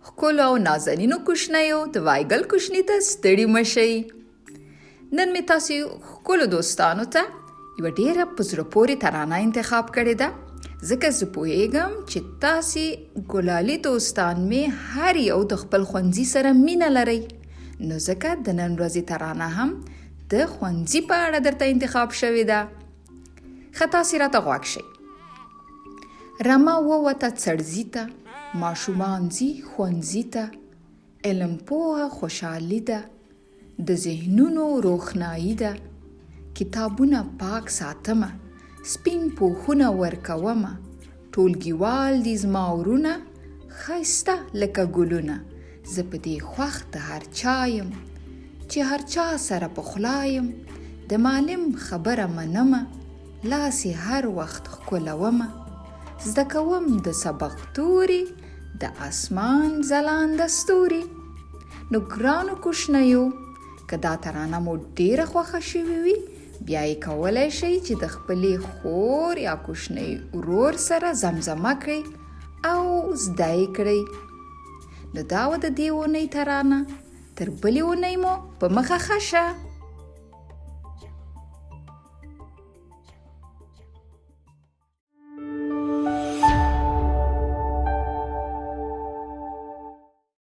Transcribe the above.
ښکلو او نازنینو کوشنیو د وایګل کوشني ته ستړي مشئ. نن مې تاسو ښکلو دوستانو ته یوه ډېره په زړه پورې ترانه انتخاب کړې ده، ځکه زه پوهیږم چې تاسې ګلالي دوستان مې هر یو د خپل ښوونځي سره مینه لرئ، نو ځکه د نن ورځې ترانه هم د ښوونځي په اړه درته انتخاب شوې ده. ښه تاسې راته غوږ شئ. رمه ووته څړځي ته، ماشومان ځي ښوونځي ته، علم پوهه خوشحالي ده، د ذهنونو روښنایي ده، کتابونه پاک ساتمه، سپین پوښونه ورکومه، ټولګیوال دي زما ورونه، ښایسته لکه ګلونه، زه په دې خوښ د هر چا یم چې هر چا سره پخلا یم، د معلم خبره منمه، لاس یې هر وخت ښکلومه، زده کوم د سبق توري، د اسمان ځلانده ستوري. نو ګرانو کوشنیو، که دا ترانه مو ډیره خوښه شوې وي، بیا یې کولی شئ چې د خپلې خور یا کوشنۍ ورور سره زمزمه کړئ او زده یې کړئ. نو دا وه د دې اونۍ ترانه. تر بلې اونۍ مو په مخه ښه شه.